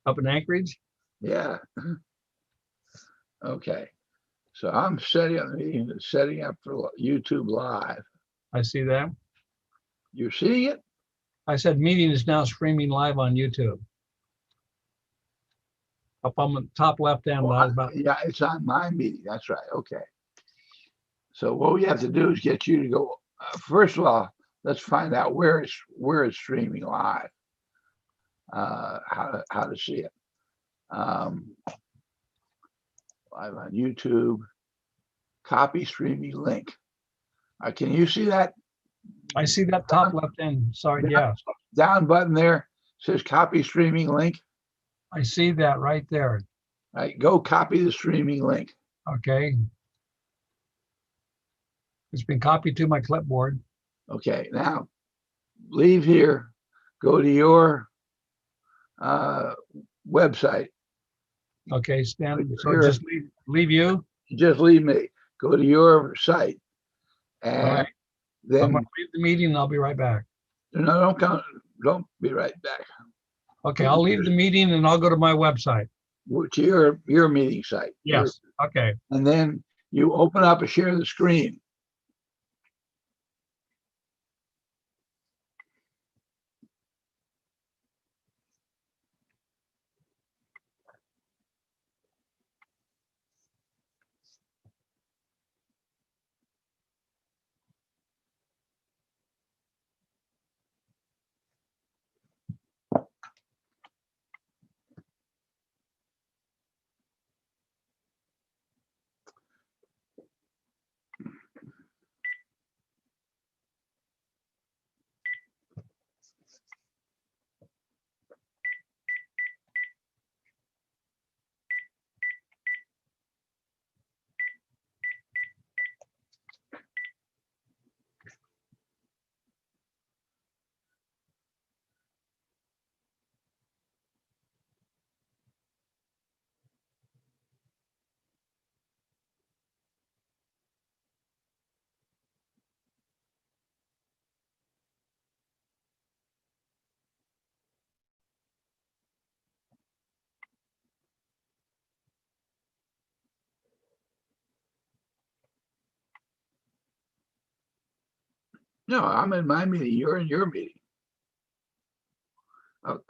up in Anchorage. Yeah. Okay. So I'm setting up the meeting, setting up for YouTube Live. I see that. You're seeing it? I said meeting is now streaming live on YouTube. Up on the top left hand, Oh, about yeah, it's on my meeting. That's right. Okay. So what we have to do is get you to go. First of all, let's find out where it's streaming live. How to see it. Um, Live on YouTube. Copy streaming link. Can you see that I see that top left hand side. down, Yeah, down button there? Says copy streaming link. I see that right there. Right, go copy the streaming link. Okay. It's been copied to my clipboard. Okay, now leave here, go to your uh, website. Okay, Stan. So Your, just leave you. just leave me. Go to your site, All and right. I'm going then to leave the meeting and I'll be right back. no, don't come. Don't be right back. Okay, Go I'll leave the meeting and I'll go to my website. to your meeting site. Yes. Okay. And then you open up and share the screen. No, I'm in my meeting. You're in your meeting.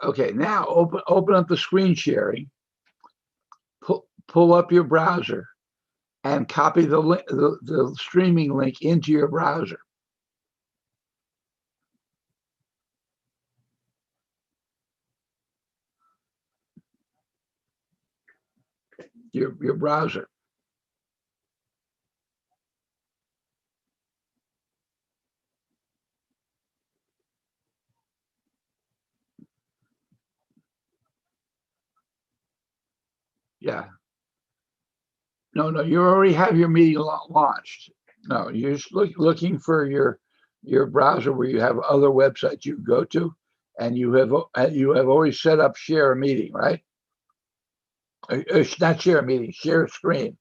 Okay, now open up the screen sharing. Pull up your browser and copy the link, the streaming link into your browser. Your browser. Yeah. No, you already have your meeting launched. No, you're just looking for your browser where you have other websites you go to, and you have always set up share a meeting, right? Not share a meeting, share a screen.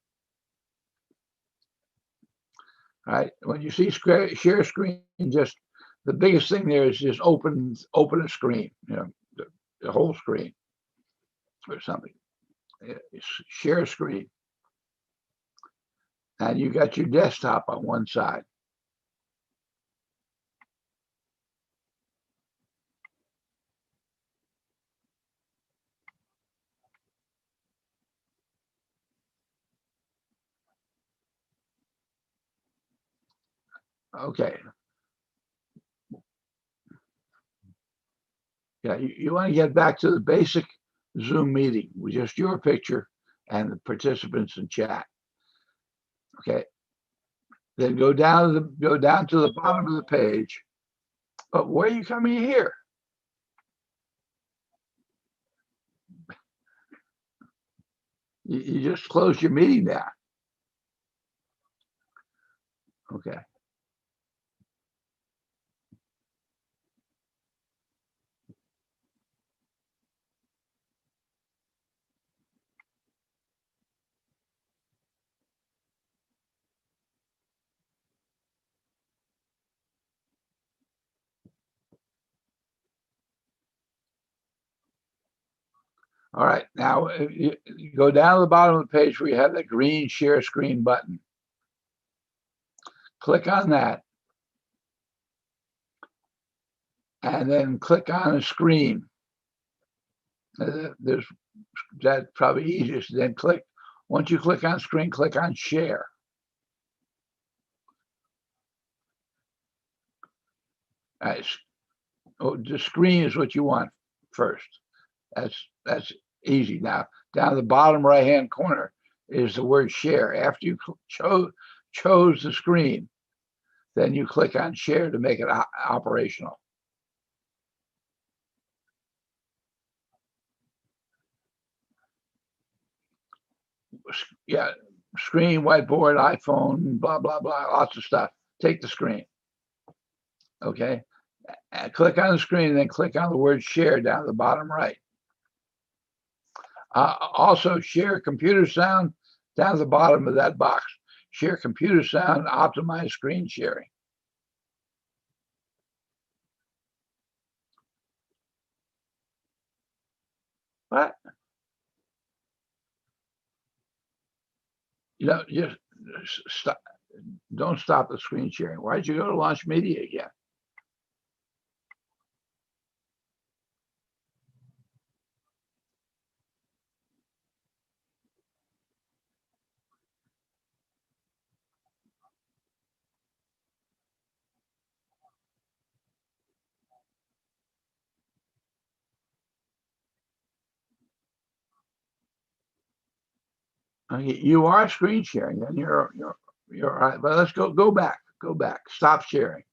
Right? When you see share screen, just the biggest thing there is just open a screen, the whole screen or something. Share screen, and you got your desktop on one side. Okay. Yeah, you want to get back to the basic Zoom meeting with just your picture and the participants in chat. Okay. Then go down to the bottom of the page. But where are you coming here? You just closed your meeting down. Okay. All right, now you go down to the bottom of the page where you have the green share screen button. Click on that. And then click on a screen. That's probably easiest. Then once you click on screen, click on share. Oh, the screen is what you want first. That's easy. Now, down the bottom right-hand corner is the word share. After you chose the screen, then you click on share to make it operational. Yeah, screen, whiteboard, iPhone, blah, blah, blah, lots of stuff. Take the screen. Okay. And click on the screen and then click on the word share down the bottom right. Also, share computer sound down at the bottom of that box. Share computer sound, optimize screen sharing. What? You know, just stop. Don't stop the screen sharing. Why'd you go to Launch Media again? Okay, you are screen sharing, then you're all right. But let's go back. Go back. Stop sharing.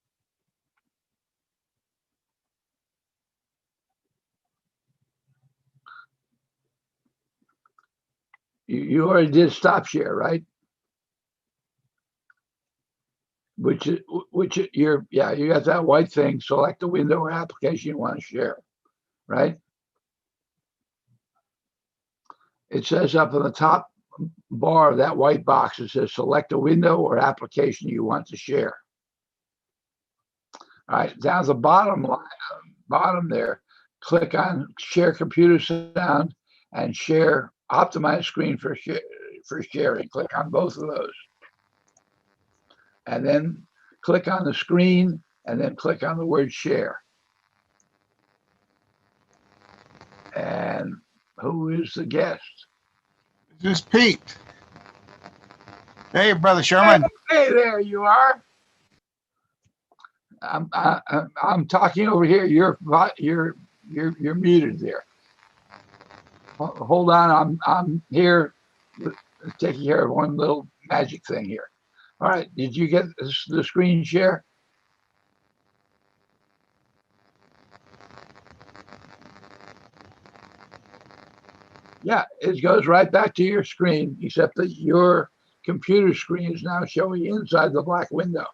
You already did stop share, right? Which you got that white thing. Select the window or application you want to share, right? It says up in the top bar of that white box, it says select a window or application you want to share. All right, down at the bottom there, click on share computer sound and share optimize screen for sharing. Click on both of those. And then click on the screen and then click on the word share. And who is the guest? This is Pete. Hey, Brother Sherman. Hey, there you are. I'm talking over here. You're muted there. Hold on. I'm here taking care of one little magic thing here. All right. Did you get the screen share? Yeah, it goes right back to your screen, except that your computer screen is now showing inside the black window.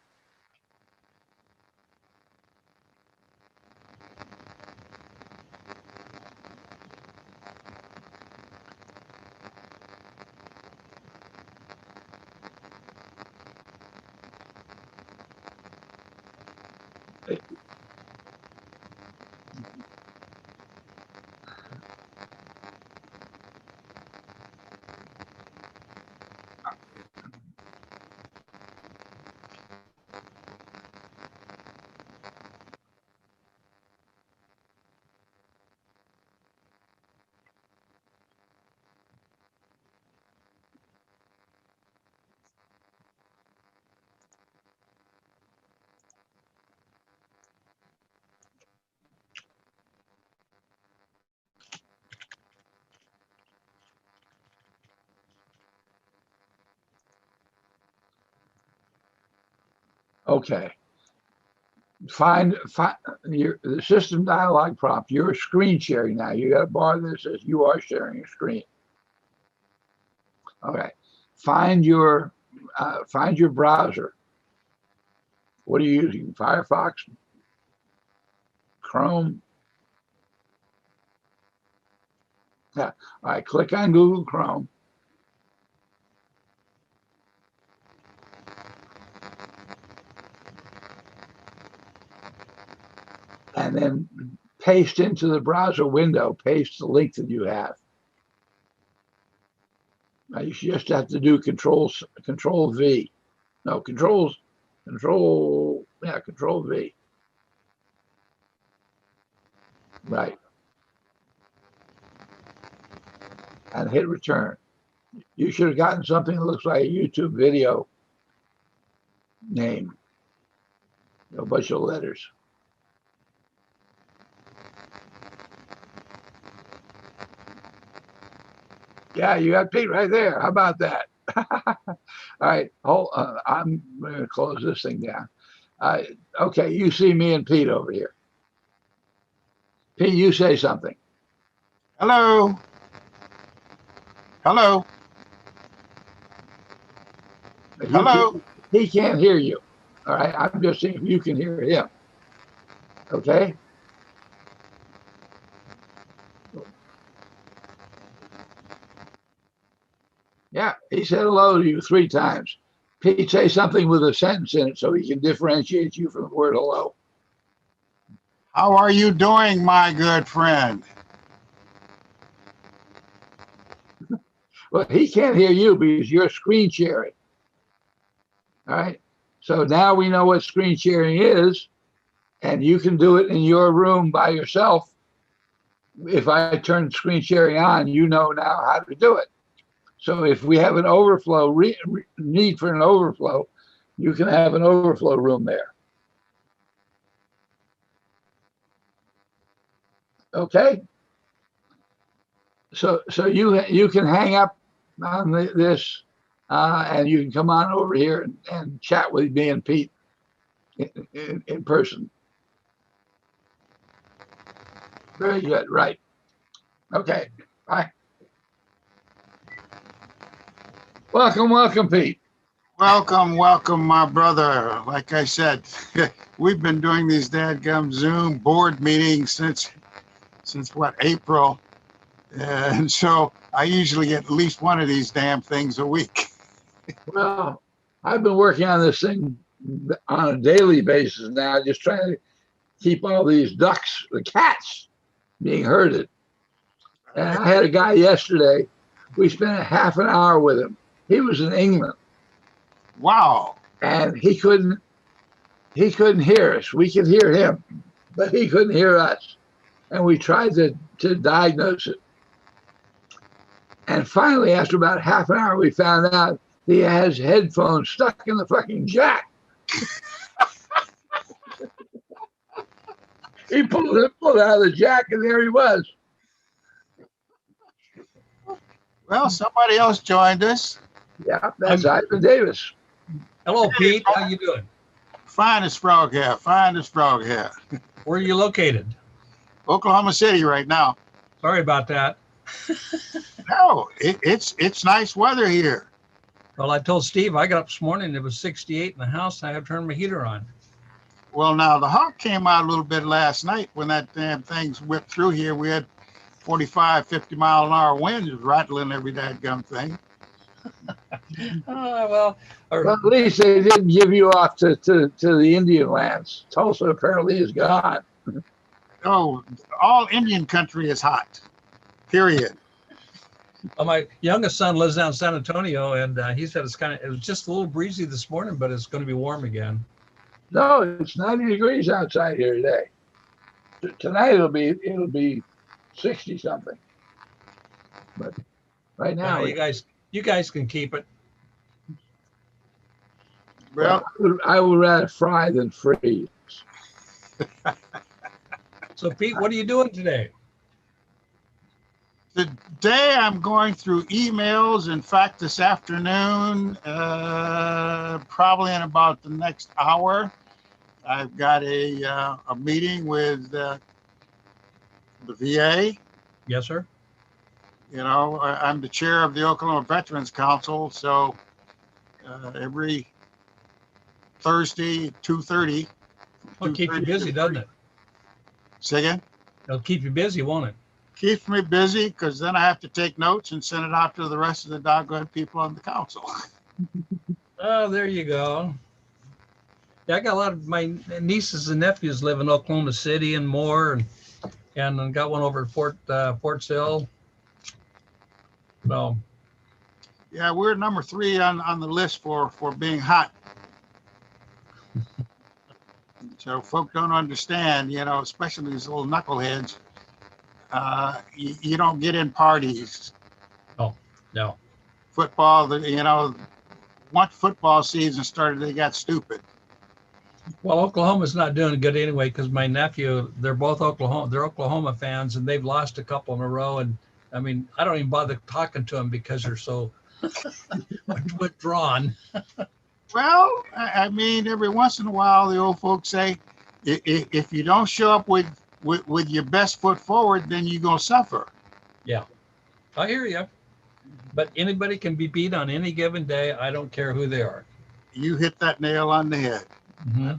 Okay. Find the system dialog prompt. You're screen sharing now. You got a bar that says you are sharing a screen. Okay. Find your browser. What are you using? Firefox, Chrome. Yeah. All right. Click on Google Chrome. And then paste into the browser window, paste the link that you have. Now you just have to do control V. No, control V. Right. And hit return. You should have gotten something that looks like a YouTube video name. A bunch of letters. Yeah, you got Pete right there. How about that? All right. I'm going to close this thing down. Okay, you see me and Pete over here. Pete, you say something. Hello. Hello. Hello. He can't hear you. All right. I'm just seeing if you can hear him. Okay. Yeah, he said hello to you 3 times. Pete, say something with a sentence in it so he can differentiate you from the word hello. How are you doing, my good friend? Well, he can't hear you because you're screen sharing. All right. So now we know what screen sharing is, and you can do it in your room by yourself. If I turn screen sharing on, you know now how to do it. So if we have an overflow, need for an overflow, you can have an overflow room there. Okay. So you can hang up on this, and you can come on over here and chat with me and Pete in person. Very good. Right. Okay. Bye. Welcome, Pete. Welcome, my brother. Like I said, we've been doing these dadgum Zoom board meetings since what, April, and so I usually get at least one of these damn things a week. Well, I've been working on this thing on a daily basis now, just trying to keep all these ducks, the cats, being herded. And I had a guy yesterday. We spent a half an hour with him. He was in England. Wow. And he couldn't hear us. We could hear him, but he couldn't hear us. And we tried to diagnose it. And finally, after about half an hour, we found out he has headphones stuck in the fucking jack. He pulled it out of the jack, and there he was. Well, somebody else joined us. Yeah, that's Ivan Davis. Hello, Pete. How you doing? Fine as frog hair. Fine as frog hair. Where are you located? Oklahoma City right now. Sorry about that. No, it's nice weather here. Well, I told Steve I got up this morning. It was 68 in the house. And I had to turn my heater on. Well, now the hawk came out a little bit last night when that damn thing's whipped through here. We had 45, 50 mile an hour winds rattling every dadgum thing. Well, at least they didn't give you off to the Indian lands. Tulsa apparently is gone. Oh, all Indian country is hot. Period. Well, my youngest son lives down in San Antonio, and he said it was just a little breezy this morning, but it's going to be warm again. No, it's 90 degrees outside here today. Tonight it'll be 60 something. But right now, you guys can keep it. Well, I would rather fry than freeze. So, Pete, what are you doing today? Today I'm going through emails. In fact, this afternoon, probably in about the next hour, I've got a meeting with the VA. Yes, sir. You know, I'm the chair of the Oklahoma Veterans Council, so every Thursday, 2:30. It'll keep you busy, doesn't it? Say again? It'll keep you busy, won't it? Keeps me busy because then I have to take notes and send it out to the rest of the doggone people on the council. Oh, there you go. Yeah, I got a lot of my nieces and nephews live in Oklahoma City and more, and got one over at Fort Sill. So Yeah, we're number 3 on the list for being hot. So folk don't understand, especially these little knuckleheads. You don't get in parties. Oh, no. Football, once football season started, they got stupid. Well, Oklahoma's not doing good anyway because my nephew, they're Oklahoma fans, and they've lost a couple in a row. And I mean, I don't even bother talking to them because they're so withdrawn. Well, I mean, every once in a while, the old folks say, if you don't show up with your best foot forward, then you're going to suffer. Yeah, I hear you. But anybody can be beat on any given day. I don't care who they are. You hit that nail on the head. Mm-hmm.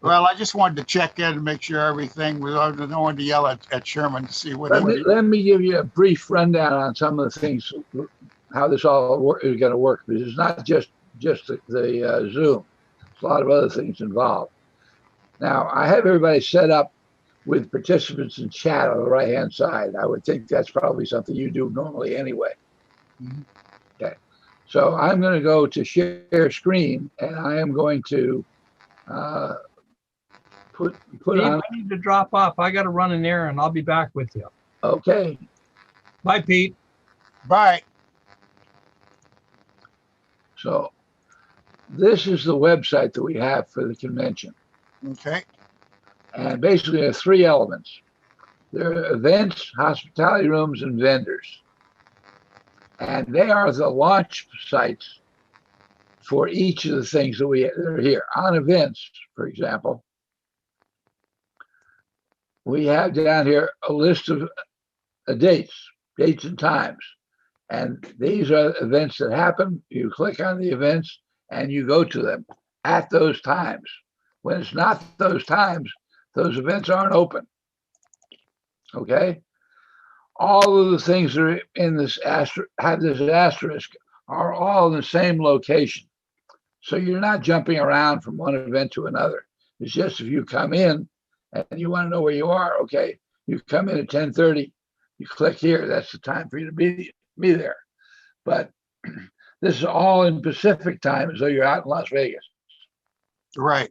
Well, I just wanted to check in and make sure everything was. I don't want to yell at Sherman to see what. Let me give you a brief rundown on some of the things, how this all is going to work. Because it's not just the Zoom. There's a lot of other things involved. Now, I have everybody set up with participants in chat on the right-hand side. I would think that's probably something you do normally anyway. Mm-hmm. Okay. So I'm going to go to share screen, and I am going to put Steve, on. I need to drop off. I got to run an errand. I'll be back with you. Okay. Bye, Pete. Bye. So this is the website that we have for the convention. Okay. And basically there are 3 elements. There are events, hospitality rooms, and vendors. And they are the launch sites for each of the things that are here. On events, for example, we have down here a list of dates and times. And these are events that happen. You click on the events and you go to them at those times. When it's not those times, those events aren't open. Okay? All of the things that are in this have this asterisk are all in the same location. So you're not jumping around from one event to another. It's just if you come in and you want to know where you are, okay, you come in at 10:30, you click here, that's the time for you to be there. But this is all in Pacific time, as though you're out in Las Vegas. Right.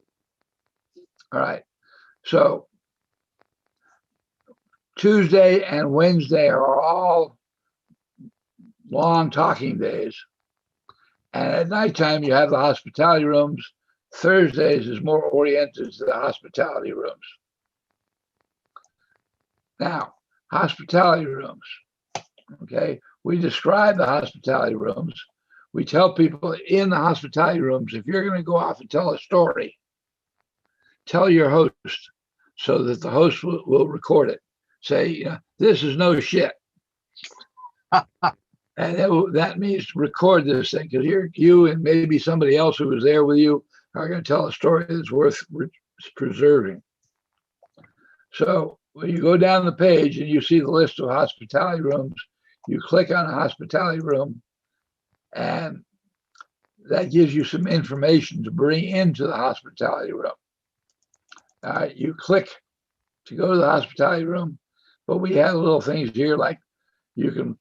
All right. So Tuesday and Wednesday are all long talking days. And at nighttime, you have the hospitality rooms. Thursdays is more oriented to the hospitality rooms. Now, hospitality rooms. Okay. We describe the hospitality rooms. We tell people in the hospitality rooms, if you're going to go off and tell a story, tell your host so that the host will record it. Say, this is no shit. And that means record this thing because you and maybe somebody else who was there with you are going to tell a story that's worth preserving. So when you go down the page and you see the list of hospitality rooms, you click on a hospitality room and that gives you some information to bring into the hospitality room. You click to go to the hospitality room, but we have little things here like you can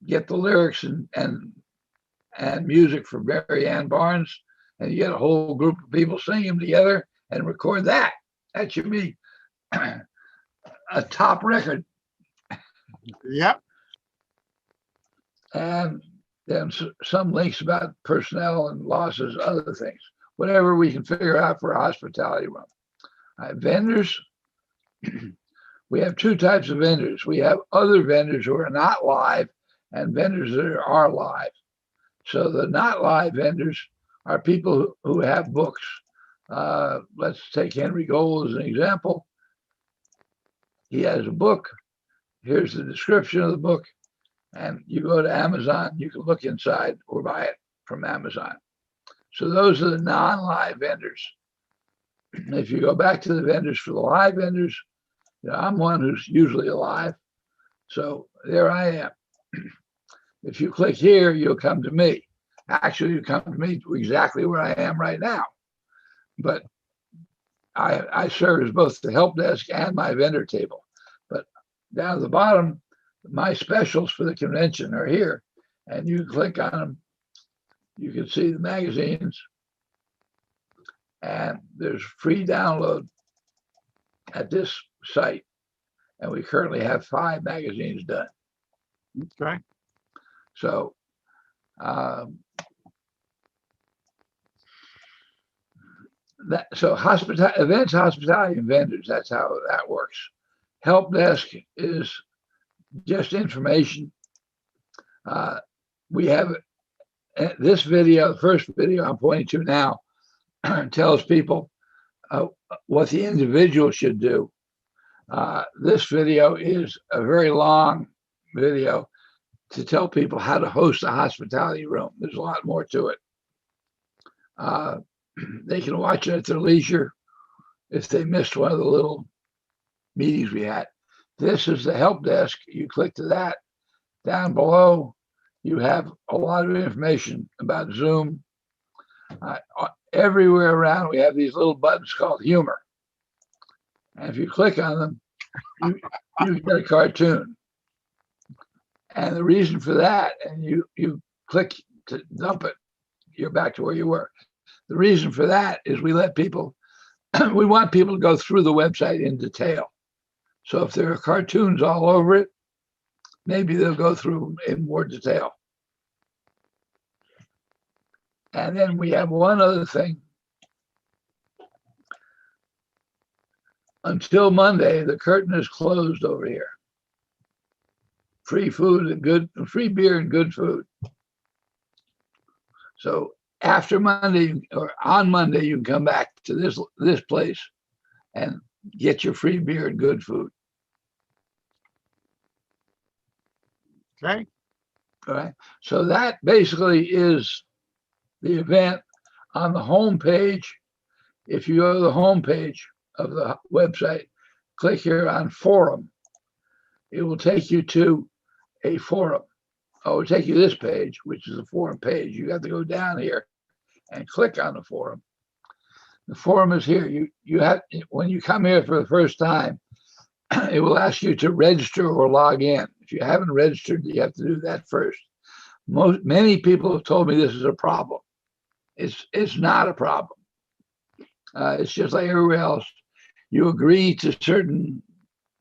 get the lyrics and music for Mary Ann Barnes, and you get a whole group of people singing them together and record that. That should be a top record. Yep. And then some links about personnel and losses, other things, whatever we can figure out for a hospitality room. Vendors, we have 2 types of vendors. We have other vendors who are not live and vendors that are live. So the not live vendors are people who have books. Let's take Henry Gold as an example. He has a book. Here's the description of the book. And you go to Amazon, you can look inside or buy it from Amazon. So those are the non-live vendors. If you go back to the vendors for the live vendors, I'm one who's usually alive. So there I am. If you click here, you'll come to me. Actually, you come to me to exactly where I am right now. But I serve as both the help desk and my vendor table. But down at the bottom, my specials for the convention are here. and you click on them. You can see the magazines, and there's free download at this site. And we currently have 5 magazines done. Okay. So events, hospitality, and vendors. That's how that works. Help desk is just information. We have this video, the first video I'm pointing to now, tells people what the individual should do. This video is a very long video to tell people how to host a hospitality room. There's a lot more to it. They can watch it at their leisure if they missed one of the little meetings we had. This is the help desk. You click to that. Down below, you have a lot of information about Zoom. Everywhere around, we have these little buttons called humor. And if you click on them, you get a cartoon. And the reason for that, and you click to dump it, you're back to where you were. The reason for that is we let people, we want people to go through the website in detail. So if there are cartoons all over it, maybe they'll go through in more detail. And then we have one other thing. Until Monday, the curtain is closed over here. Free food and free beer and good food. So after Monday or on Monday, you can come back to this place and get your free beer and good food. Okay. All right. So that basically is the event. On the home page. If you go to the home page of the website, click here on forum. It will take you to a forum. Oh, it will take you this page, which is the forum page. You have to go down here and click on the forum. The forum is here. You have, when you come here for the first time, it will ask you to register or log in. If you haven't registered, you have to do that first. Many people have told me this is a problem. It's not a problem. It's just like everywhere else. You agree to certain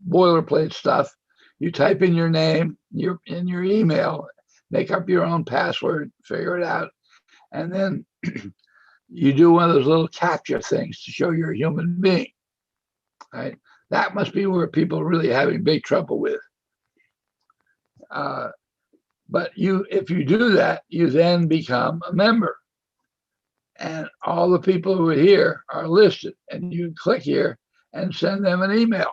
boilerplate stuff. You type in your name, your email, make up your own password, figure it out, and then you do one of those little captcha things to show you're a human being. Right? That must be where people are really having big trouble with. But if you do that, you then become a member. And all the people who are here are listed, and you can click here and send them an email.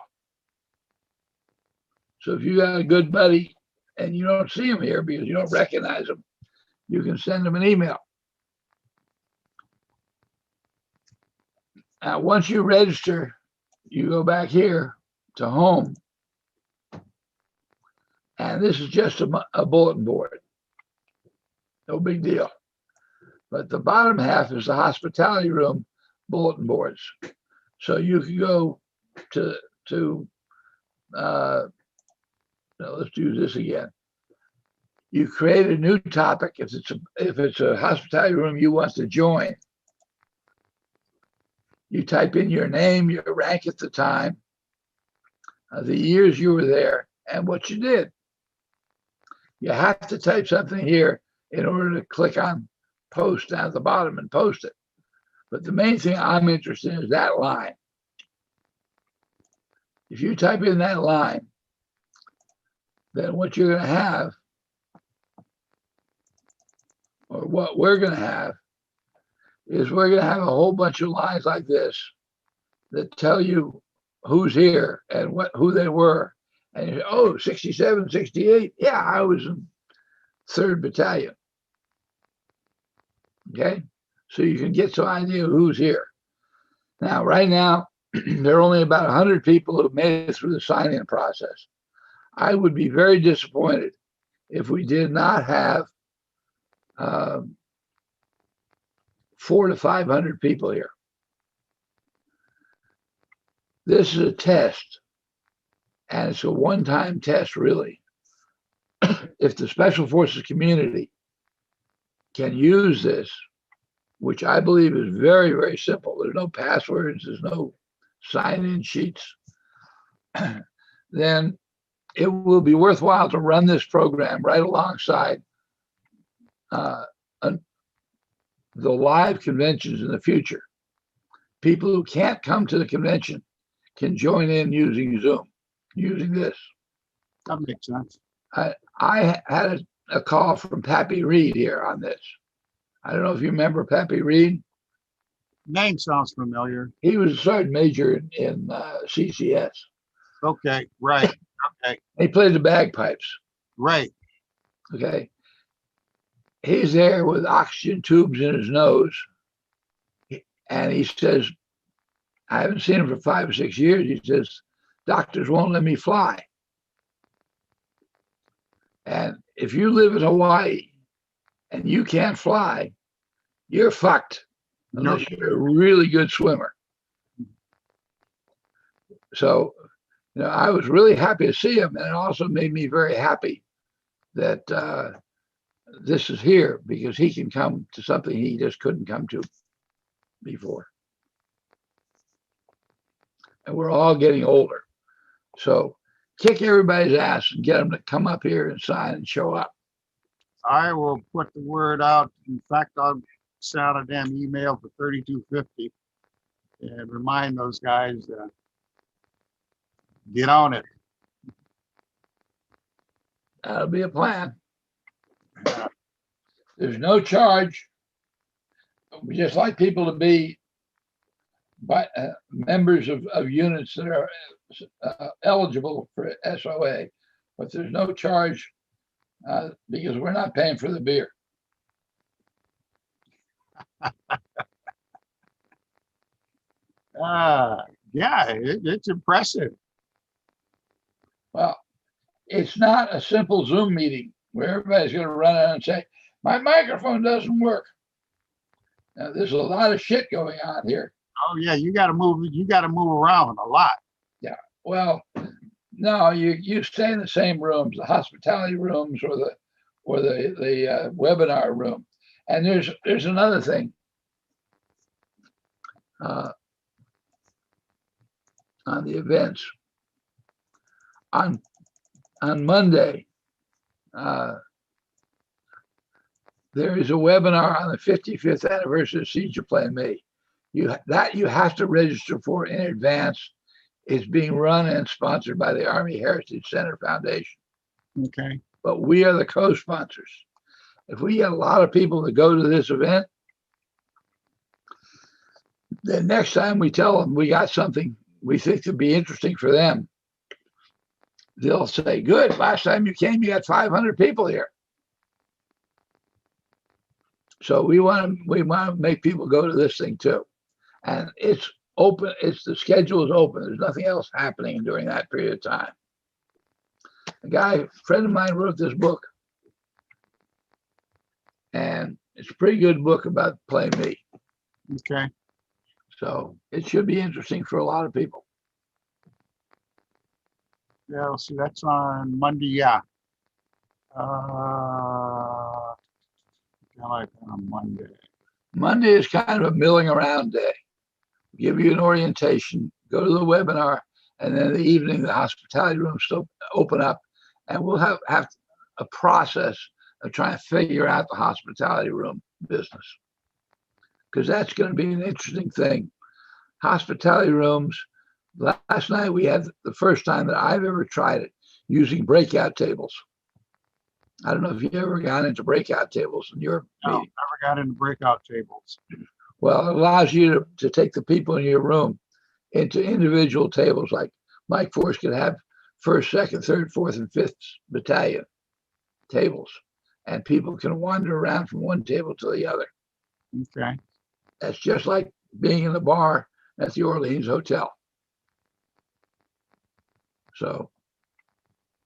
So if you got a good buddy and you don't see him here because you don't recognize him, you can send him an email. Now, once you register, you go back here to home. And this is just a bulletin board. No big deal. But the bottom half is the hospitality room bulletin boards. So you can go to let's do this again. You create a new topic if it's a hospitality room you want to join. You type in your name, your rank at the time, the years you were there, and what you did. You have to type something here in order to click on post down at the bottom and post it. But the main thing I'm interested in is that line. If you type in that line, then what you're going to have, or what we're going to have, is we're going to have a whole bunch of lines like this that tell you who's here and who they were. And you say, oh, 67, 68. Yeah, I was in 3rd Battalion. Okay, so you can get some idea of who's here. Now, right now, there are only about 100 people who made it through the sign-in process. I would be very disappointed if we did not have 400 to 500 people here. This is a test, and it's a one-time test, really. if the Special Forces community can use this, which I believe is very, very simple. There's no passwords, there's no sign-in sheets. Then it will be worthwhile to run this program right alongside the live conventions in the future. People who can't come to the convention can join in using Zoom, using this. That makes sense. I had a call from Pappy Reed here on this. I don't know if you remember Pappy Reed. Name sounds familiar. He was a sergeant major in CCS. Okay, right. Okay, He played the bagpipes. right. Okay. He's there with oxygen tubes in his nose. And he says, I haven't seen him for 5 or 6 years. He says, doctors won't let me fly. And if you live in Hawaii and you can't fly, you're fucked unless you're a really good swimmer. So, I was really happy to see him. And it also made me very happy that this is here because he can come to something he just couldn't come to before. And we're all getting older. So kick everybody's ass and get them to come up here and sign and show up. I will put the word out. In fact, I'll send out a damn email for 3250 and remind those guys to get on it. That'll be a plan. There's no charge. We just like people to be members of units that are eligible for SOA, but there's no charge because we're not paying for the beer. Yeah, it's impressive. Well, it's not a simple Zoom meeting where everybody's going to run out and say, my microphone doesn't work. Now, there's a lot of shit going on here. Oh yeah, you got to move around a lot. Yeah. Well, no, you stay in the same rooms, the hospitality rooms or the webinar room. And there's another thing. On the events. On Monday, there is a webinar on the 55th anniversary of Siege of Plain Mee. You have to register for in advance. It's being run and sponsored by the Army Heritage Center Foundation. Okay. But we are the co-sponsors. If we get a lot of people to go to this event, then next time we tell them we got something we think could be interesting for them, they'll say, good, last time you came, you got 500 people here. So we want to make people go to this thing too. And it's open, the schedule is open. There's nothing else happening during that period of time. A friend of mine wrote this book. And it's a pretty good book about Plain Mee. Okay. So it should be interesting for a lot of people. Yeah, let's see, that's on Monday, yeah. Like on Monday. Monday is kind of a milling around day. Give you an orientation, go to the webinar, and then in the evening, the hospitality room still open up, and we'll have a process of trying to figure out the hospitality room business. Because that's going to be an interesting thing. Hospitality rooms, last night we had the first time that I've ever tried it using breakout tables. I don't know if you ever got into breakout tables in your No, meeting. never got into breakout tables. Well, it allows you to take the people in your room into individual tables, like Mike Force could have 1st, 2nd, 3rd, 4th, and 5th battalion tables, and people can wander around from one table to the other. Okay. That's just like being in the bar at the Orleans Hotel. So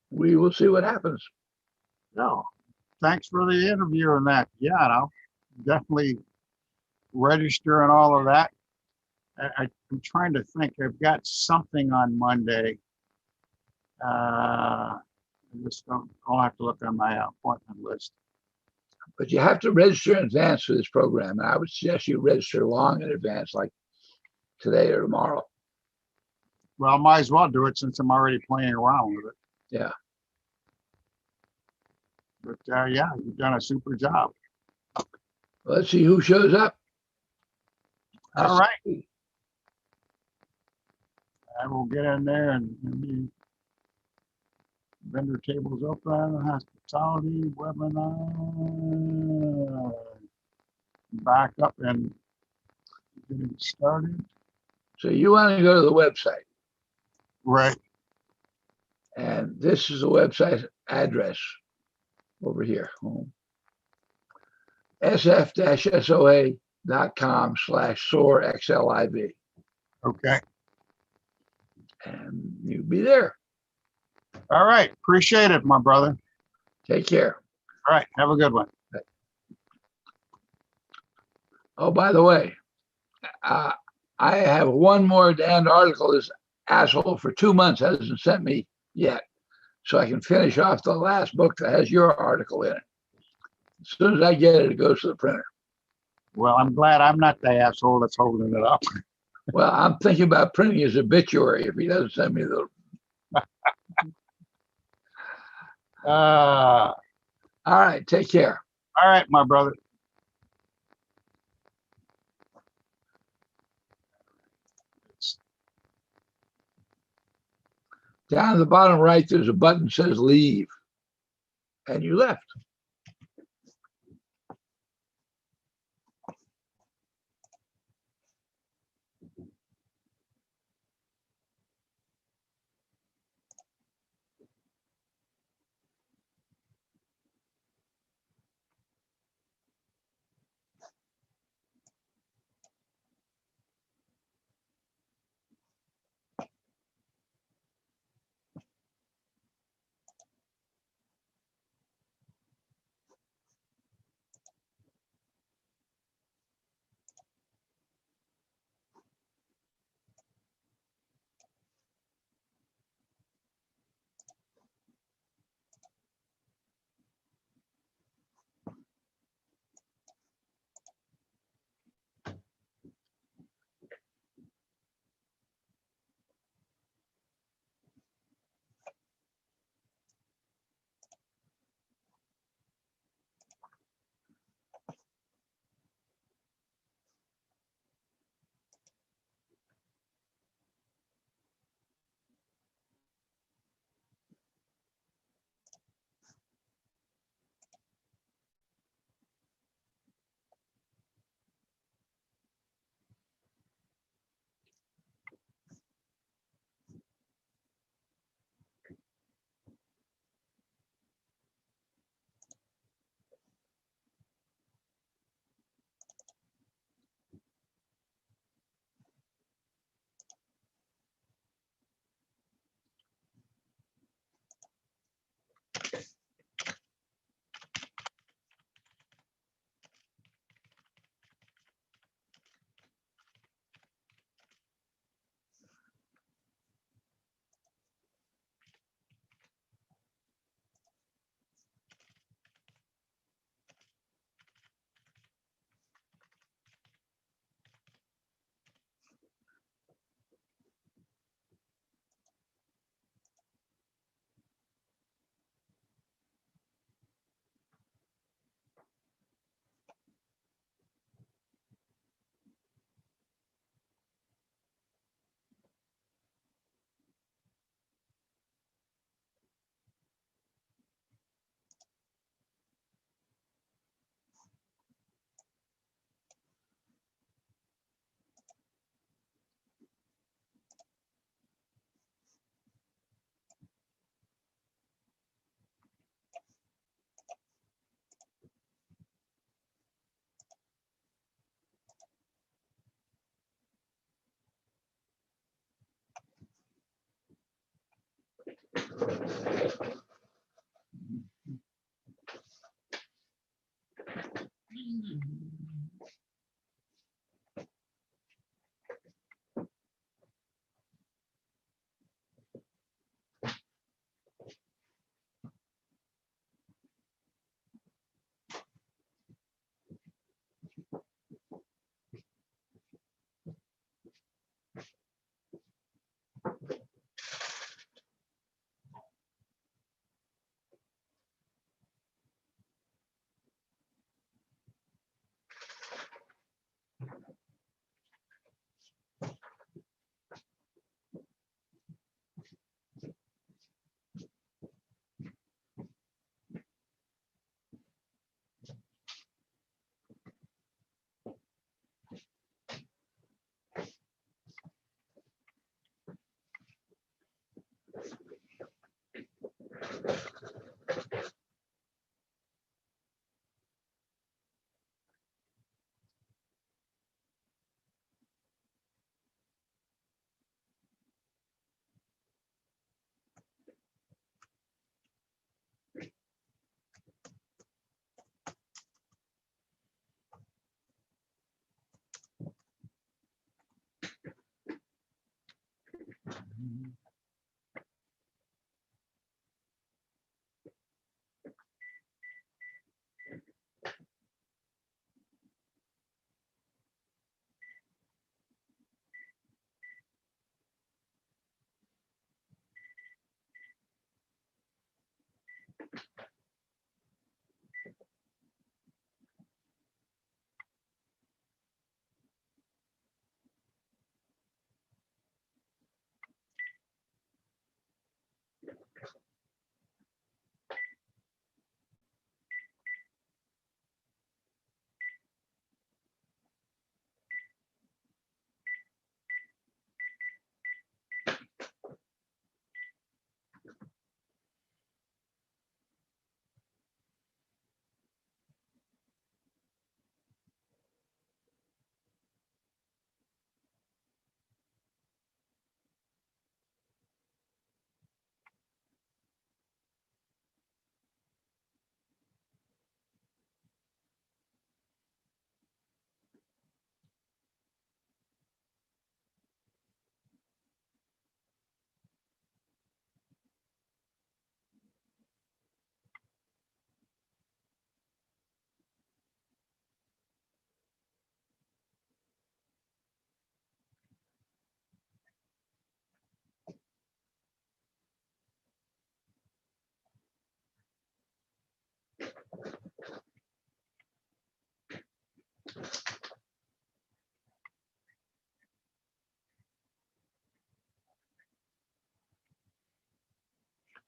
we will see what happens. No, thanks for the interview and that. Yeah, I'll definitely register and all of that. I'm trying to think. I've got something on Monday. I'll have to look on my appointment list. But you have to register in advance for this program. And I would suggest you register long in advance, like today or tomorrow. Well, I might as well do it since I'm already playing around with it. Yeah. But yeah, you've done a super job. Let's see who shows up. All right. I will get in there and maybe vendor tables open, hospitality, webinar, back up and getting started. So you want to go to the website. Right. And this is the website address over here. sf-soa.com/SOAR-XLIV. Okay. And you'll be there. All right. Appreciate it, my brother. Take care. All right. Have a good one. Oh, by the way, I have one more damned article this asshole for 2 months hasn't sent me yet. So I can finish off the last book that has your article in it. As soon as I get it, it goes to the printer. Well, I'm glad I'm not the asshole that's holding it up. Well, I'm thinking about printing his obituary if he doesn't send me the. All All right, take care. right, my brother. Down at the bottom right, there's a button that says leave. And you left.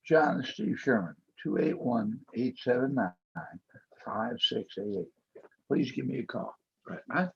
John and Steve Sherman, 281-879-5688. Please give me a call. Right, Matt?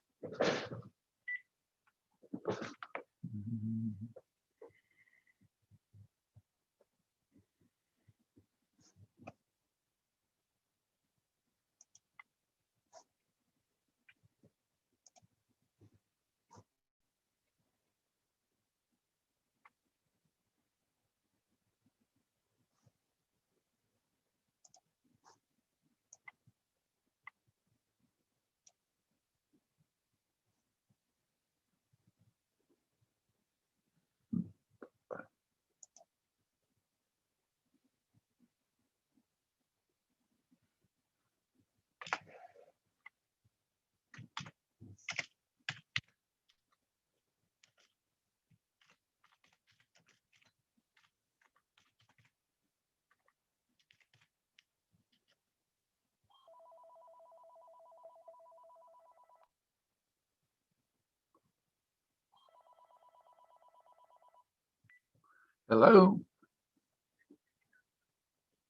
Hello?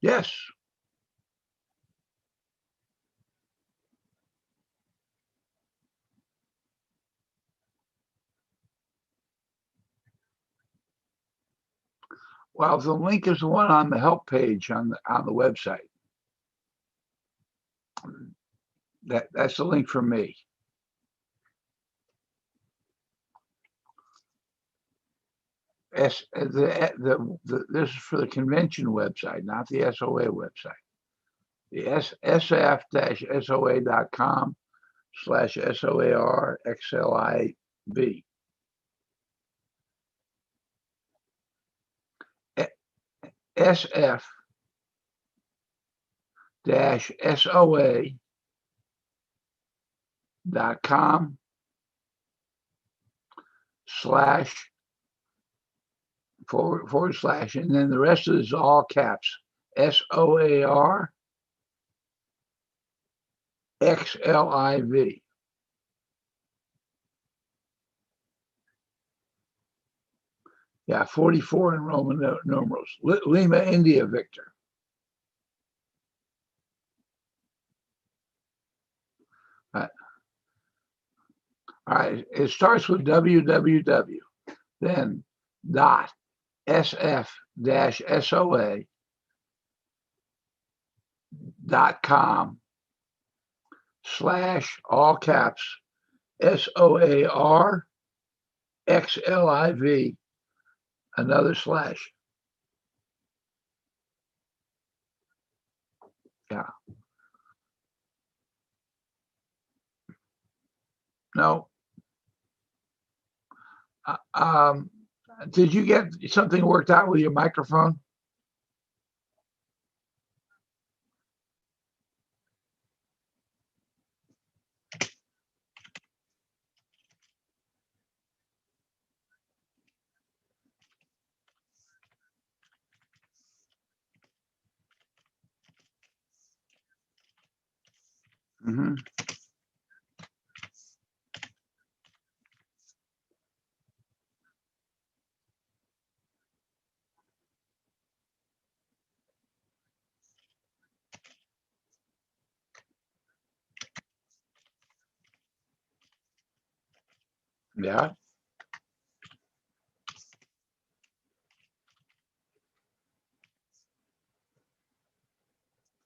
Yes. Well, the link is the one on the help page on the website. That's the link for me. This is for the convention website, not the SOA website. The sf-soa.com/SOARXLIV. sf-soa.com// and then the rest of it is all caps. SOARXLIV. Yeah, 44 in Roman numerals. Lima, India, Victor. All right, it starts with www, then .sf-soa.com/ all caps SOARXLIV, another slash. Yeah. No. Did you get something worked out with your microphone? Mm-hmm. Yeah.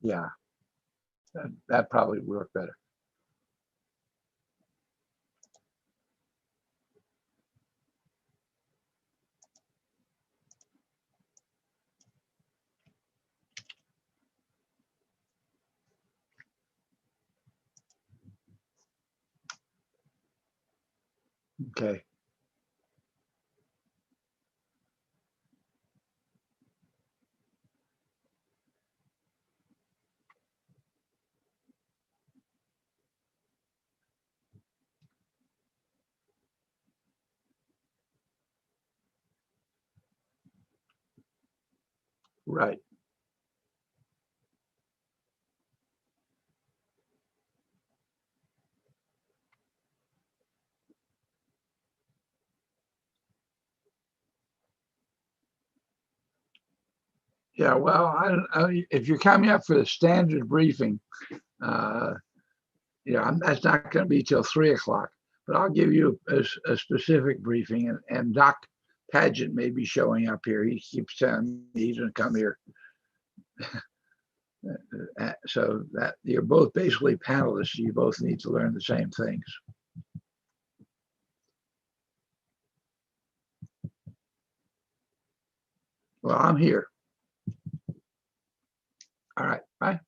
Yeah. That probably worked better. Okay. Right. Yeah, well, I don't, if you're coming up for the standard briefing, that's not going to be till 3 o'clock, but I'll give you a specific briefing, and Doc Paget may be showing up here. He keeps telling me he's going to come here. So that you're both basically panelists. You both need to learn the same things. Well, I'm here. All right, bye.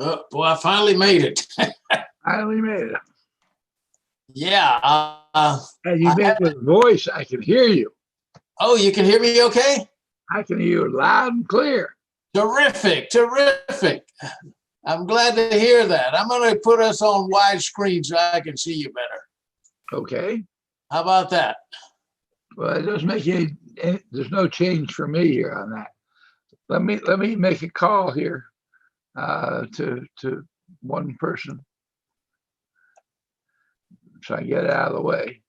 Well, I finally made it. I only made it. Yeah. And you I made it with voice. I can hear you. Oh, you can hear me okay? I can hear you loud and clear. Terrific, terrific. I'm glad to hear that. I'm going to put us on widescreen so I can see you better. Okay. How about that? Well, it doesn't make any, there's no change for me here on that. Let me make a call here to one person so I get it out of the way.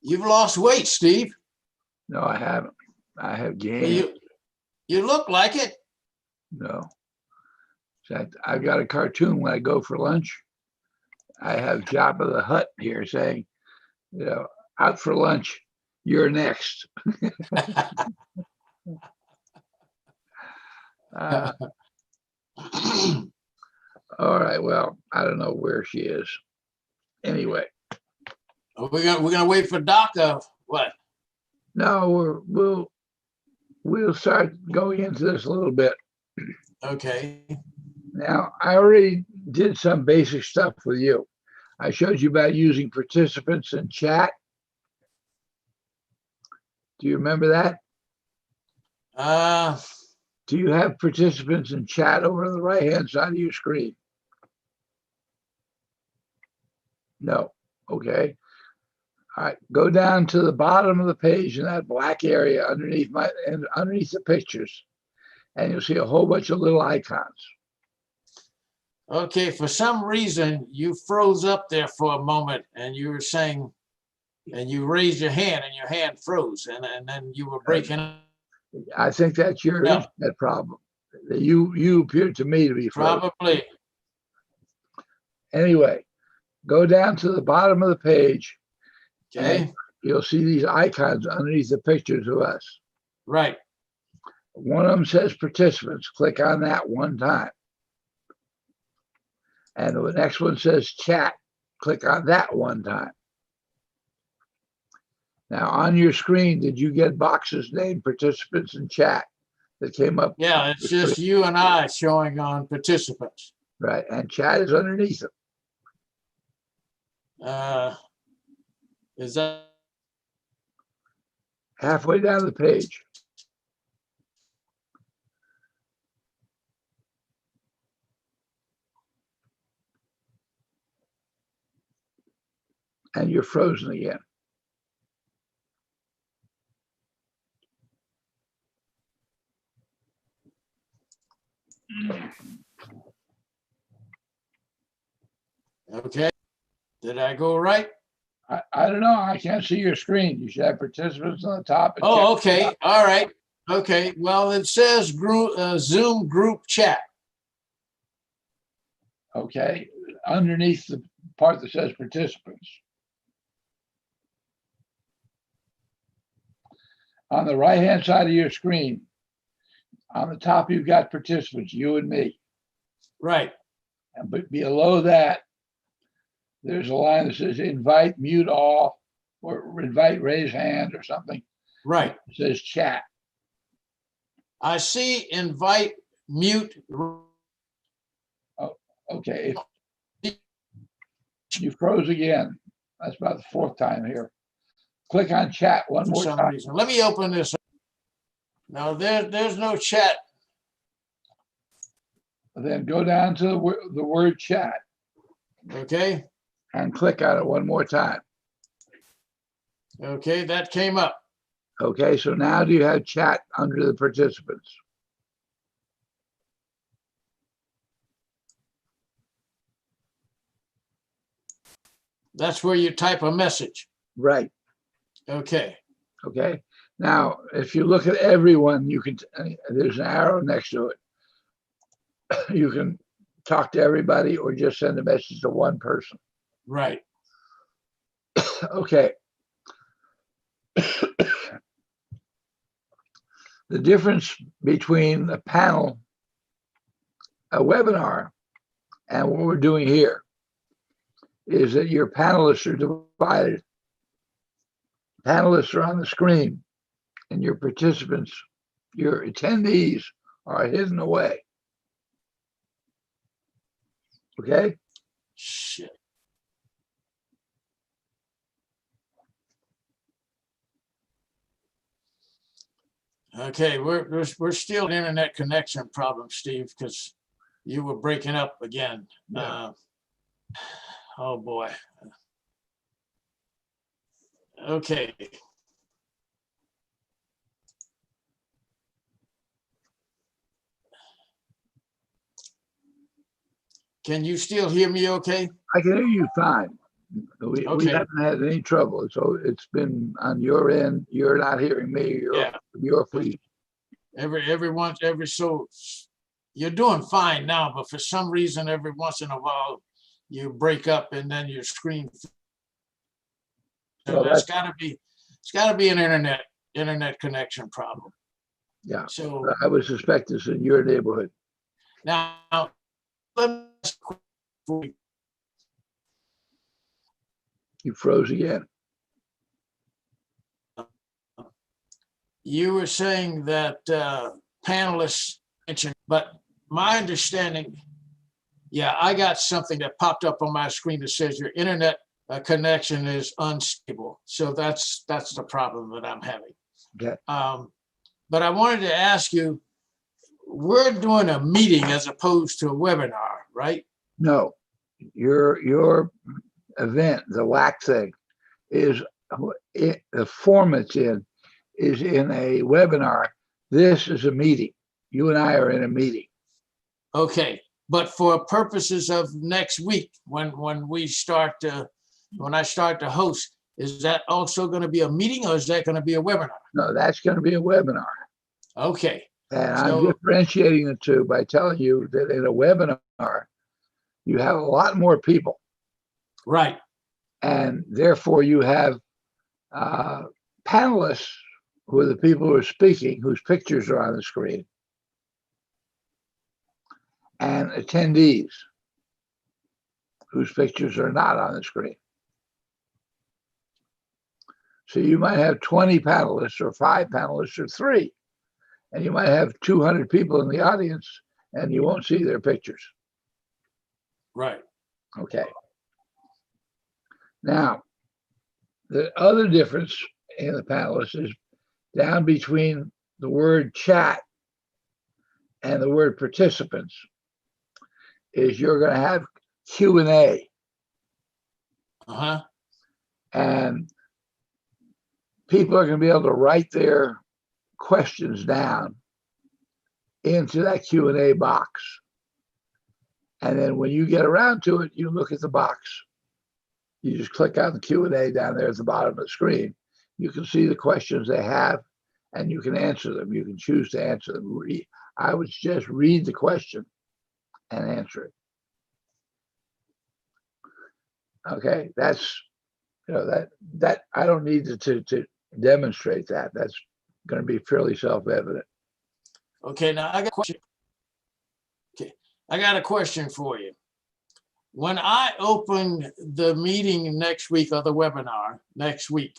You've lost weight, Steve. No, I haven't. I have gained. You look like it. No. In fact, I've got a cartoon when I go for lunch. I have Jabba the Hutt here saying, you know, out for lunch, you're next. All right. Well, I don't know where she is. Anyway, We're gonna wait for Doc. What? no, we'll start going into this a little bit. Okay. Now, I already did some basic stuff with you. I showed you about using participants in chat. Do you remember that? Do you have participants in chat over on the right-hand side of your screen? No. Okay. All right. Go down to the bottom of the page in that black area underneath the pictures, and you'll see a whole bunch of little icons. Okay. For some reason, you froze up there for a moment, and you were saying, and you raised your hand, and your hand froze, and then you were breaking. I think that's your internet problem. You appear to me to be frozen. Probably. Anyway, go down to the bottom of the page. Okay. And you'll see these icons underneath the pictures of us. Right. One of them says participants. Click on that one time. And the next one says chat. Click on that one time. Now on your screen, did you get boxes named participants in chat that came up? Yeah, it's just you and I showing on participants. Right, and chat is underneath it. Is that Halfway down the page. And you're frozen again. okay? Did I go right? I don't know. I can't see your screen. You should have participants on the top. And Oh, chat okay. on the All right. Okay. Well, it says Zoom group chat. top. Okay. Underneath the part that says participants. On the right-hand side of your screen, on the top, you've got participants, you and me. Right. And but below that, there's a line that says invite, mute all, or invite, raise hand or something. Right. It says chat. I see invite, mute. Okay. You froze again. That's about the fourth time here. Click on chat one For more some time. reason. Let me open this up. No, there's no chat. Then go down to the word chat Okay. and click on it one more time. Okay, that came up. Okay, so now do you have chat under the participants? That's where you type a message. Right. Okay. Okay. Now, if you look at everyone, you can, there's an arrow next to it. You can talk to everybody or just send a message to one person. Right. Okay. The difference between a panel, a webinar, and what we're doing here is that your panelists are divided. Panelists are on the screen and your participants Your attendees are hidden away. Okay? Shit. Okay, we're still internet connection problem, Steve, because you were breaking up again. Yeah. Oh, boy. Okay. Can you still hear me okay? I can hear you fine. We Okay. haven't had any trouble. So it's been on your end. You're not hearing me. Yeah. You're free. You're doing fine now, but for some reason, every once in a while, you break up and then your screen. So Well, it's gotta be an internet connection problem. Yeah. So I would suspect it's in your neighborhood. now, let me ask you, You froze again. you were saying that panelists mentioned, but my understanding, yeah, I got something that popped up on my screen that says your internet connection is unstable. So that's the problem that I'm having. Okay. But I wanted to ask you, we're doing a meeting as opposed to a webinar, right? No, your event, the WAC thing, is the form it's in is in a webinar. This is a meeting. You and I are in a meeting. Okay, but for purposes of next week, when I start to host, is that also going to be a meeting or is that going to be a webinar? No, that's going to be a webinar. Okay. And I'm So- differentiating the two by telling you that in a webinar, you have a lot more people. Right. And therefore you have panelists who are the people who are speaking, whose pictures are on the screen, and attendees whose pictures are not on the screen. So you might have 20 panelists or 5 panelists or 3, and you might have 200 people in the audience and you won't see their pictures. Right. Okay. Now, the other difference in the panelists is down between the word chat and the word participants is you're going to have Q&A. Uh-huh. And people are going to be able to write their questions down into that Q&A box. And then when you get around to it, you look at the box. You just click on the Q&A down there at the bottom of the screen. You can see the questions they have and you can answer them. You can choose to answer them. I would just read the question and answer it. Okay, that's, that I don't need to demonstrate that. That's going to be fairly self-evident. Okay, now I got a question. Okay, I got a question for you. When I open the meeting next week or the webinar next week,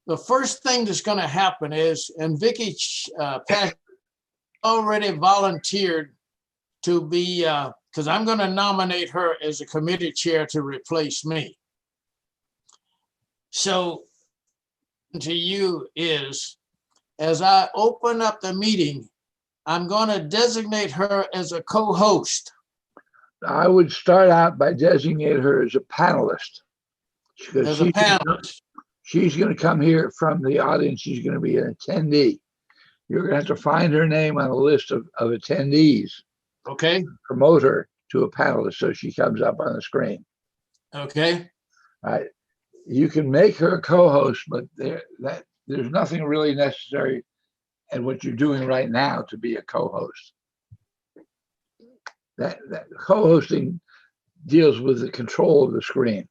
the first thing that's going to happen is, and Vicki Patrick already volunteered to be, because I'm going to nominate her as a committee chair to replace me. So to you is, as I open up the meeting, I'm going to designate her as a co-host. I would start out by designating her as a panelist. As a panelist. She's going to come here from the audience. She's going to be an attendee. You're going to have to find her name on a list of attendees. Okay. Promote her to a panelist so she comes up on the screen. Okay. All right. You can make her a co-host, but there's nothing really necessary in what you're doing right now to be a co-host. That co-hosting deals with the control of the screen.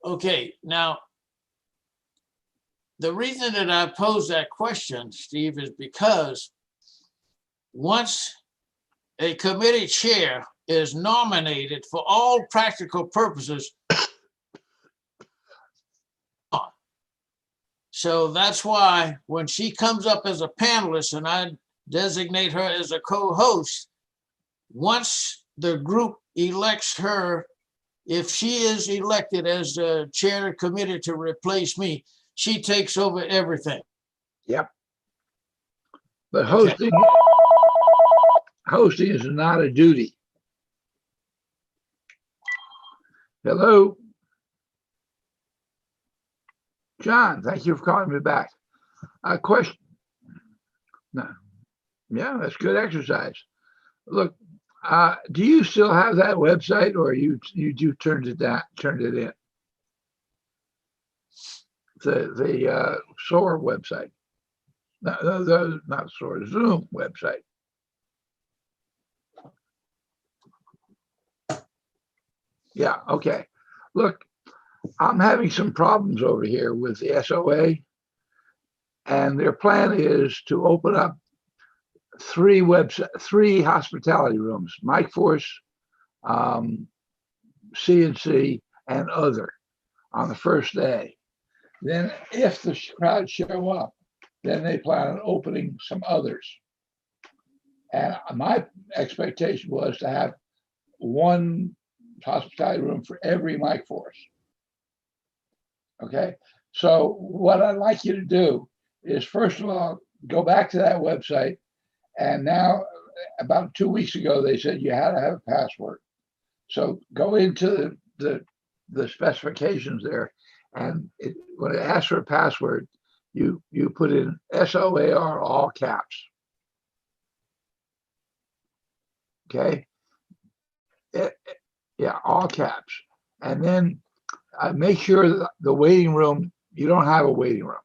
Okay, now, the reason that I pose that question, Steve, is because once a committee chair is nominated for all practical purposes, So that's why when she comes up as a panelist and I designate her as a co-host, once the group elects her, if she is elected as the chair of committee to replace me, she takes over everything. Yep. But Okay. hosting is not a duty. Hello? John, thank you for calling me back. A question. No. Yeah, that's good exercise. Look, do you still have that website, or you turned it down, turned it in? The SOAR website. No, not SOAR, Zoom website. Yeah, okay. Look, I'm having some problems over here with the SOA, and their plan is to open up three hospitality rooms: Mike Force, CNC, and other on the first day. Then, if the crowd show up, then they plan on opening some others. And my expectation was to have one hospitality room for every Mike Force. Okay, so what I'd like you to do is, first of all, go back to that website. And now, about 2 weeks ago, they said you had to have a password. So go into the specifications there, and when it asks for a password, you put in SOAR, all caps. Okay. Yeah, all caps. And then make sure that the waiting room, you don't have a waiting room.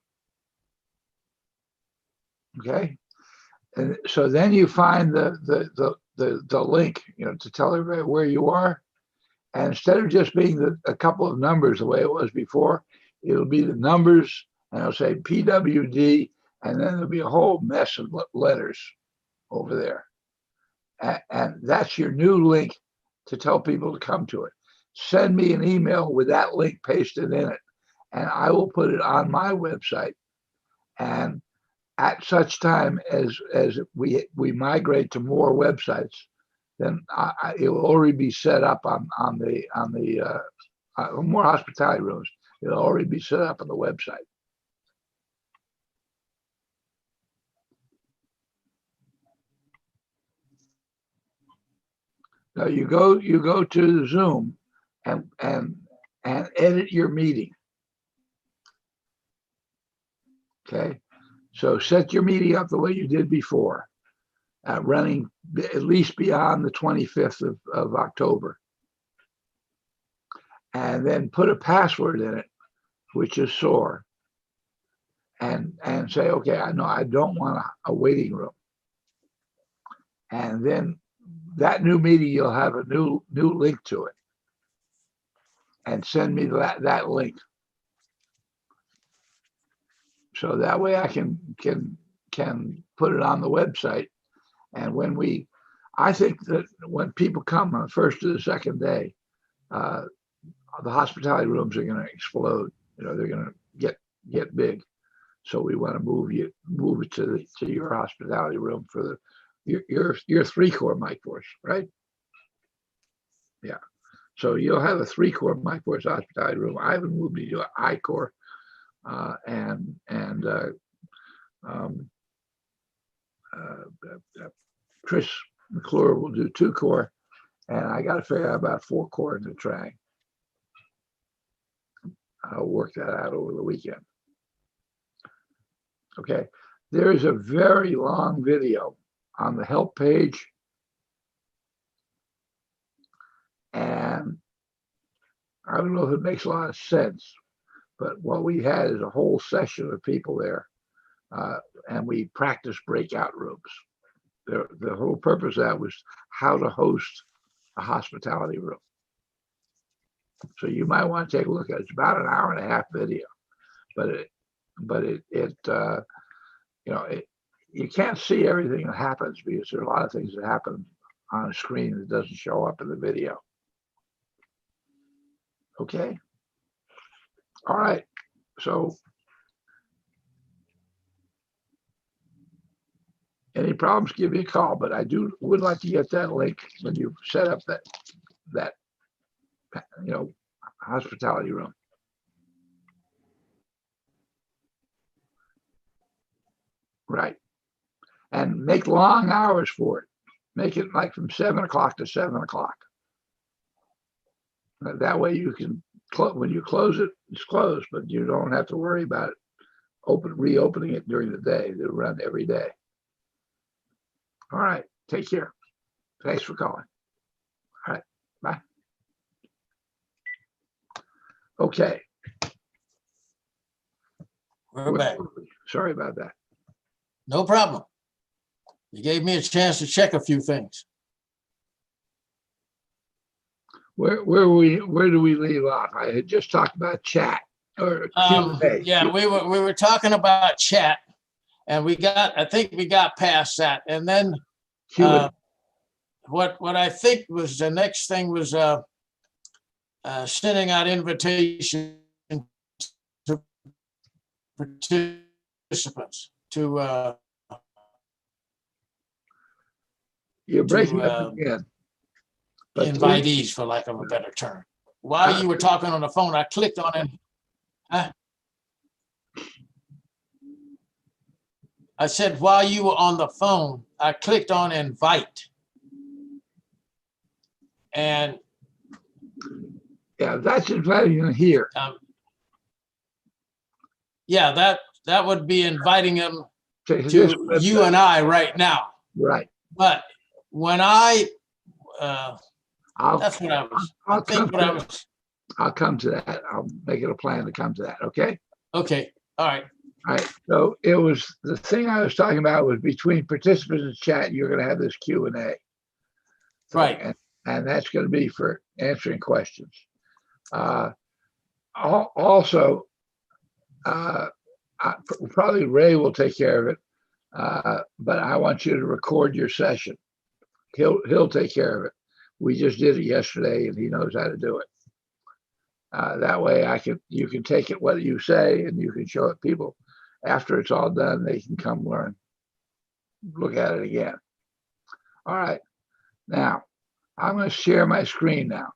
Okay. And so then you find the link, to tell everybody where you are. And instead of just being a couple of numbers the way it was before, it'll be the numbers, and it'll say PWD, and then there'll be a whole mess of letters over there. And that's your new link to tell people to come to it. Send me an email with that link pasted in it, and I will put it on my website. And at such time as we migrate to more websites, then it will already be set up on the more hospitality rooms. It'll already be set up on the website. Now you go to Zoom and edit your meeting. Okay, so set your meeting up the way you did before, running at least beyond the 25th of October. And then put a password in it, which is SOAR, and say, okay, I know I don't want a waiting room. And then that new meeting, you'll have a new link to it, and send me that link. So that way I can put it on the website. And I think that when people come on the first or the second day, the hospitality rooms are going to explode. They're going to get big. So we want to move it to your hospitality room for your 3-core Mike Force, right? Yeah. So you'll have a 3-core Mike Force hospitality room. I would move to your I-core, and Chris McClure will do 2-core, and I got to figure out about 4-core in the Trang. I'll work that out over the weekend. Okay, there is a very long video on the help page, and I don't know if it makes a lot of sense, but what we had is a whole session of people there, and we practiced breakout rooms. The whole purpose of that was how to host a hospitality room. So you might want to take a look at it. It's about an hour and a half video, but you can't see everything that happens because there are a lot of things that happen on a screen that doesn't show up in the video. Okay. All right. So Any problems, give me a call, but I would like to get that link when you set up that hospitality room. Right. And make long hours for it. Make it like from 7 o'clock to 7 o'clock. That way you can, when you close it, it's closed, but you don't have to worry about it reopening it during the day. They run every day. All right. Take care. Thanks for calling. All right. Bye. Okay. We're back. Sorry about that. No problem. You gave me a chance to check a few things. Where do we leave off? I had just talked about chat or Q&A. Yeah, we were talking about chat, and I think we got past that. And then Q&A. what I think was the next thing was sending out invitations to participants to You're breaking up again. But invitees, for lack of a better term. While you were talking on the phone, I clicked on it. Huh? I said, while you were on the phone, I clicked on invite. And yeah, that's inviting them here. Yeah, that would be inviting them To to this website. you and I right now. Right. But when I, I'll that's what I was, I I'll think come what I to was, I'll come to that. I'll make it a plan to come to that. Okay. okay, all right. All right. So it was the thing I was talking about was between participants in chat, you're going to have this Q&A. Right. And that's going to be for answering questions. Also, probably Ray will take care of it, but I want you to record your session. He'll take care of it. We just did it yesterday, and he knows how to do it. That way, you can take it what you say, and you can show it people. After it's all done, they can come learn, look at it again. All right. Now, I'm going to share my screen now.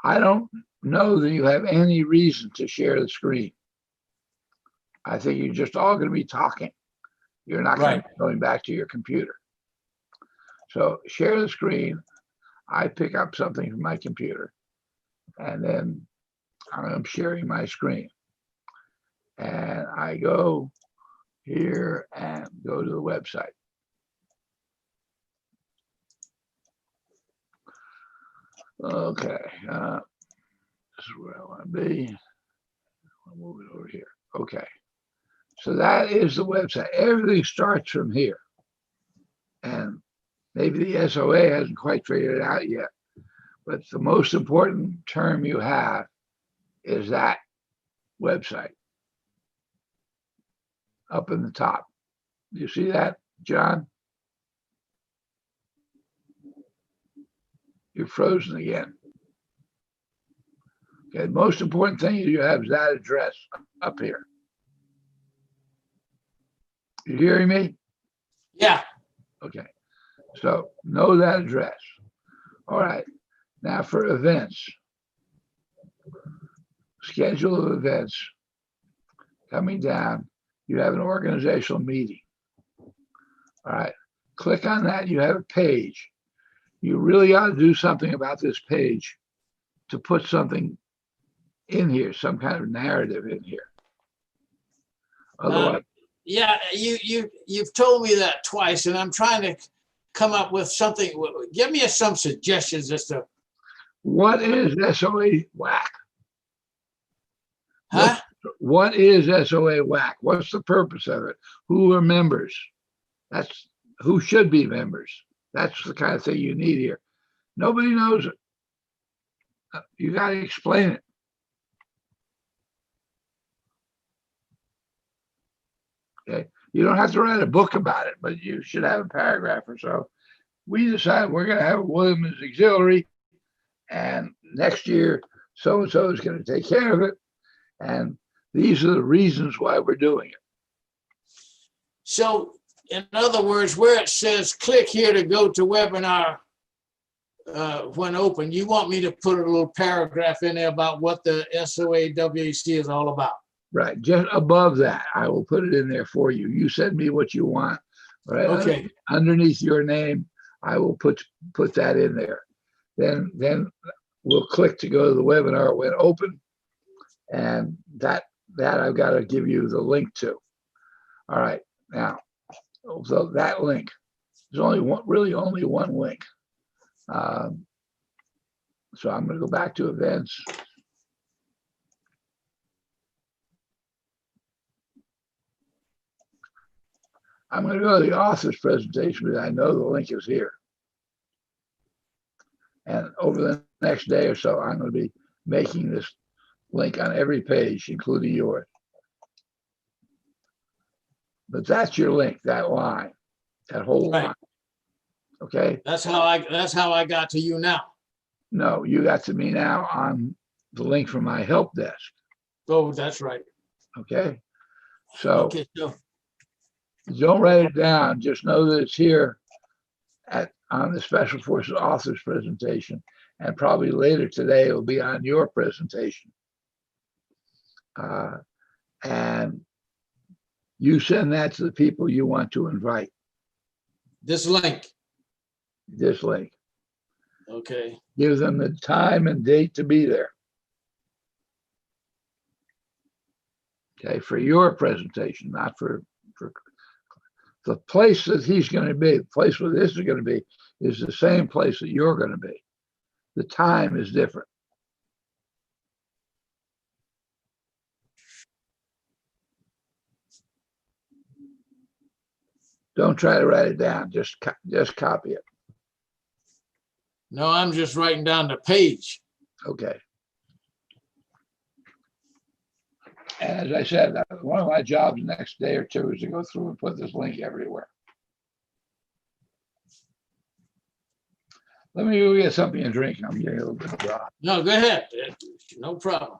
I don't know that you have any reason to share the screen. I think you're just all going to be talking. You're not going to be going back to your computer. So share the screen. I pick up something from my computer, and then I'm sharing my screen. And I go here and go to the website. Okay, this is where I want to be. I'll move it over here. Okay, so that is the website. Everything starts from here. And maybe the SOA hasn't quite figured it out yet, but the most important term you have is that website up in the top. You see that, John? You're frozen again. Okay, the most important thing you have is that address up here. You hearing me? Yeah. Okay, so know that address. All right, now for events. Schedule of events. Coming down, you have an organizational meeting. All right, click on that, you have a page. You really ought to do something about this page to put something in here, some kind of narrative in here. Otherwise, yeah, you've told me that twice, and I'm trying to come up with something. Give me some suggestions as to what is SOA WAC? Huh? What is SOA WAC? What's the purpose of it? Who are members? That's who should be members. That's the kind of thing you need here. Nobody knows it. You got to explain it. Okay. You don't have to write a book about it, but you should have a paragraph or so. We decided we're going to have a Williams Auxiliary, and next year so-and-so is going to take care of it. And these are the reasons why we're doing it. So in other words, where it says click here to go to webinar when open, you want me to put a little paragraph in there about what the SOA WAC is all about. Right, just above that, I will put it in there for you. You send me what you want, right? Okay. Underneath your name, I will put that in there. Then we'll click to go to the webinar when open, and that I've got to give you the link to. All right, now, so that link, there's only one link. So I'm going to go back to events. I'm going to go to the author's presentation because I know the link is here. And over the next day or so, I'm going to be making this link on every page, including yours. But that's your link, that line, that whole Right. line. Okay? That's how I got to you now. No, you got to me now on the link from my help desk. Oh, that's right. Okay? So Okay, so don't write it down. Just know that it's here on the Special Forces author's presentation. And probably later today, it'll be on your presentation. And you send that to the people you want to invite, this link. this link. Okay. Give them the time and date to be there. Okay, for your presentation, not for the place that he's going to be, the place where this is going to be is the same place that you're going to be. The time is different. Don't try to write it down, just copy it. No, I'm just writing down the page. Okay. And as I said, one of my jobs the next day or two is to go through and put this link everywhere. Let me go get something to drink. I'm getting a little bit dry. No, go ahead. No problem.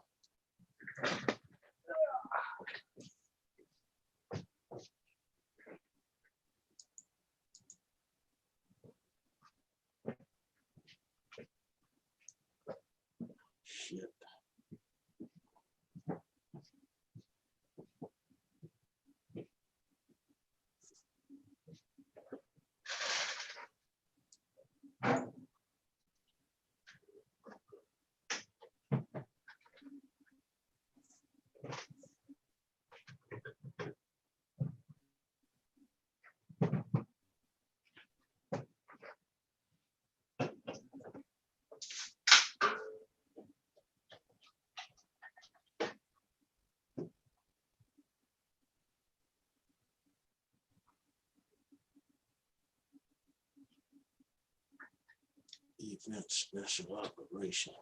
Shit. Event special operation.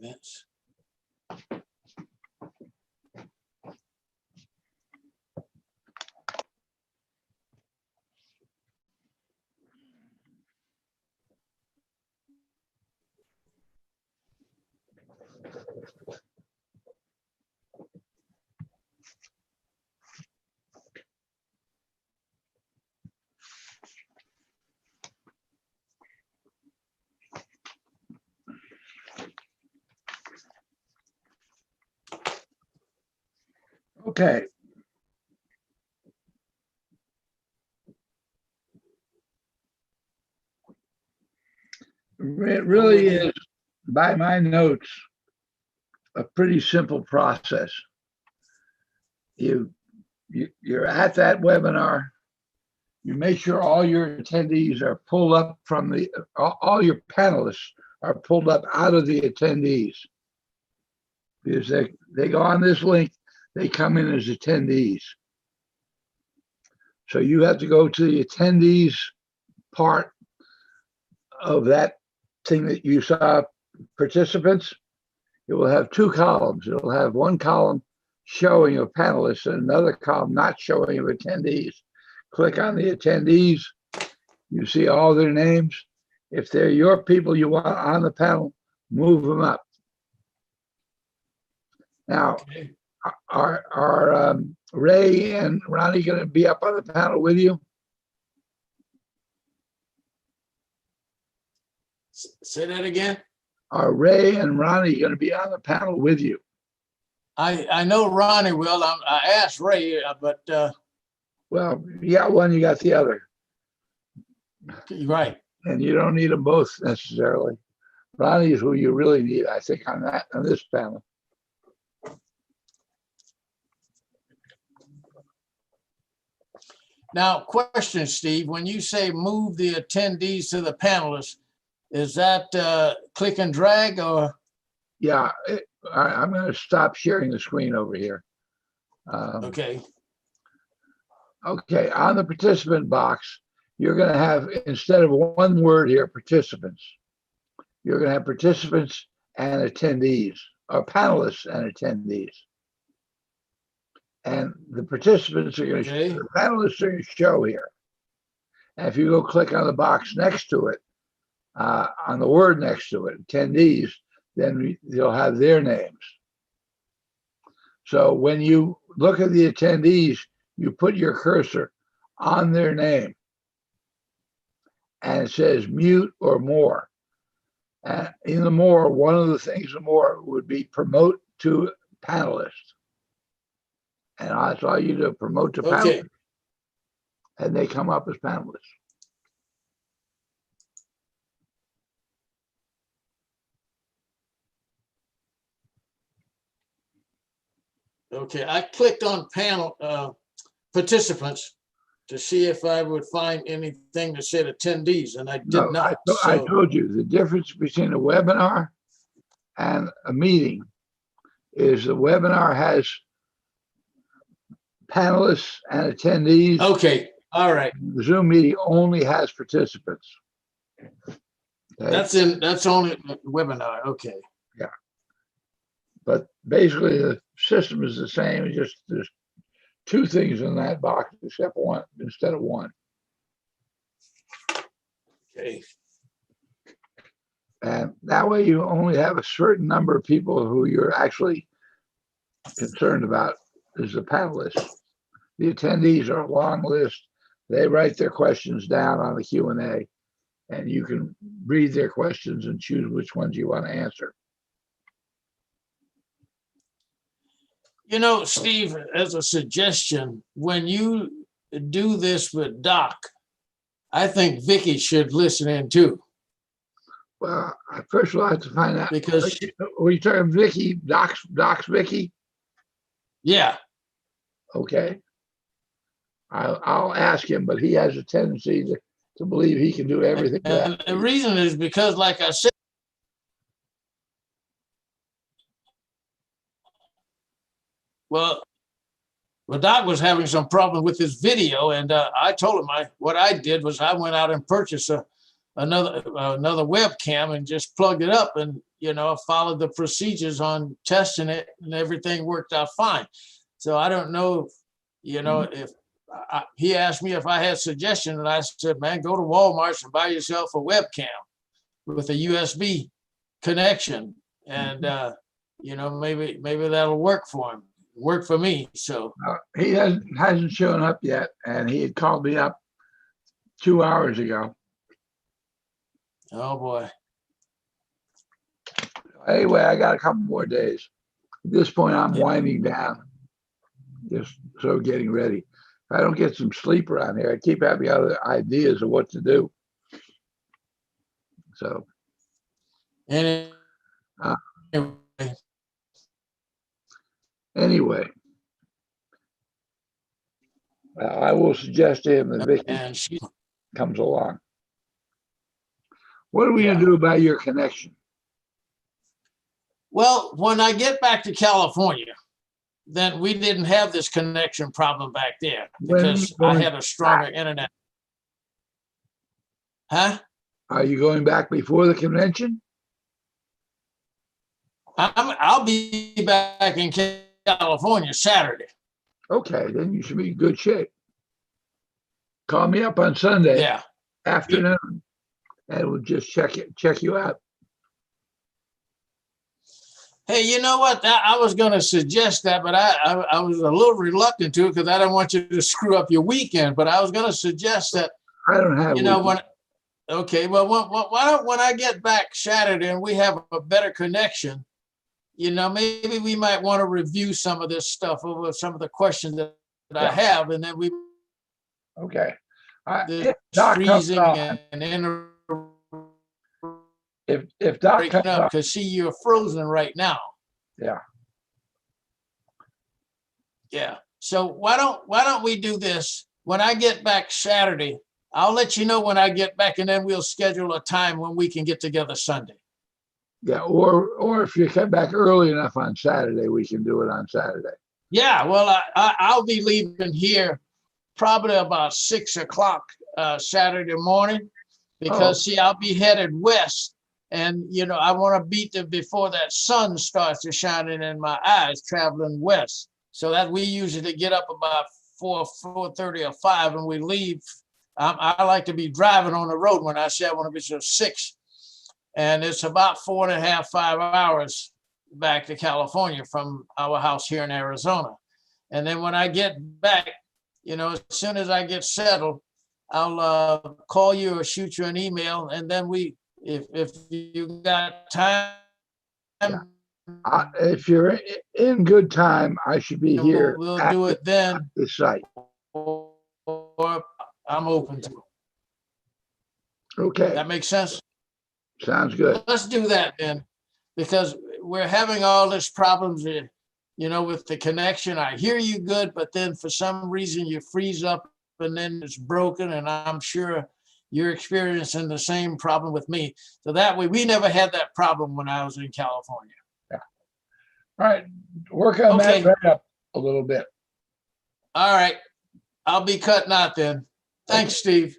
Events. Okay. It really is, by my notes, a pretty simple process. You're at that webinar. You make sure all your attendees are pulled up from all your panelists are pulled up out of the attendees. because they go on this link, they come in as attendees. So you have to go to the attendees part of that thing that you saw, participants. It will have two columns. It'll have one column showing of panelists and another column not showing of attendees. Click on the attendees. You see all their names. If they're your people you want on the panel, move them up. Now, Okay. are Ray and Ronnie going to be up on the panel with you? Say that again? Are Ray and Ronnie going to be on the panel with you? I know Ronnie will. I asked Ray, but Well, you got one, you got the other, you're right. and you don't need them both necessarily. Ronnie is who you really need, I think, on this panel. Now, question, Steve, when you say move the attendees to the panelists, is that click and drag or? Yeah, I'm going to stop sharing the screen over here. Okay, Okay, on the participant box, you're going to have, instead of one word here, participants, you're going to have participants and attendees, or panelists and attendees. And the participants are going to, Okay. the panelists are going to show here. And if you go click on the box next to it, on the word next to it, attendees, then you'll have their names. So when you look at the attendees, you put your cursor on their name and it says mute or more. And in the more, one of the things the more would be promote to panelists. And that's all you do, promote to okay, panelists. And they come up as panelists. okay. I clicked on panel participants to see if I would find anything that said attendees, and I did No, not. I So, told you the difference between a webinar and a meeting is the webinar has panelists and attendees. okay, all right. The Zoom meeting only has participants. Okay? That's only a webinar. Okay, But basically the system is the same. It's just there's two things in that box except one instead of one. okay, And that way you only have a certain number of people who you're actually concerned about as the panelists. The attendees are a long list. They write their questions down on the Q&A and you can read their questions and choose which ones you want to answer. You know, Steve, as a suggestion, when you do this with Doc, I think Vicky should listen in too, Well, first of all, I have to find out. because, Were you talking Vicky, Doc's Vicky? yeah, Okay. I'll ask him, but he has a tendency to believe he can do everything. and the reason is because, like I said, well, Doc was having some problem with his video, and I told him what I did was I went out and purchased another webcam and just plugged it up, and followed the procedures on testing it, and everything worked out fine. So I don't know, if he asked me if I had suggestions, and I said, man, go to Walmart and buy yourself a webcam with a USB connection, and maybe that'll work for him. Work for me. So He hasn't shown up yet, and he had called me up 2 hours ago. oh boy. Anyway, I got a couple more days. At this point, I'm winding down, just sort of getting ready. If I don't get some sleep around here, I keep having other ideas of what to do. So Anyway, anyway, I will suggest to him that Vicky and she, comes along. What are we going to do about your connection? Well, when I get back to California, then we didn't have this connection problem back there When are you because I going had a stronger internet. Huh? Are you going back before the convention? I'll be back in California Saturday. Okay, then you should be in good shape. Call me up on Sunday Yeah. afternoon and we'll just check you out. Hey, you know what? I was going to suggest that, but I was a little reluctant to it because I don't want you to screw up your weekend. But I was going to suggest that, I don't have. you know, weekends. okay, well, why don't, when I get back Saturday and we have a better connection, you know, maybe we might want to review some of this stuff over some of the questions that I Yeah. have, and then we Okay. the If Doc comes freezing on, and inter if Doc breaking comes up on, because see, you're frozen right now. yeah, Yeah. So why don't we do this? When I get back Saturday, I'll let you know when I get back, and then we'll schedule a time when we can get together Sunday. yeah, or if you come back early enough on Saturday, we can do it on Saturday. Yeah. Well, I'll be leaving here probably about 6 o'clock Saturday morning because see, I'll be headed west, and you know I want to beat them before that sun starts to shining in my eyes traveling west. So that we usually get up about 4:30 or 5, and we leave. I like to be driving on the road when I say I want to be till 6, and it's about 4.5, 5 hours back to California from our house here in Arizona. And then when I get back, you know, as soon as I get settled, I'll call you or shoot you an email, and then if you got time, Yeah. If you're in good time, I should be here we'll at do it then, the site. or I'm open to it. Okay, That makes sense? sounds good. Let's do that then, because we're having all this problems, you know, with the connection. I hear you good, but then for some reason you freeze up and then it's broken, and I'm sure you're experiencing the same problem with me. So that way, we never had that problem when I was in California. All right, work on Okay. that right up a little bit. All right. I'll be cutting out then. Thanks, Steve.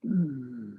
Hmm.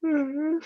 Yeah.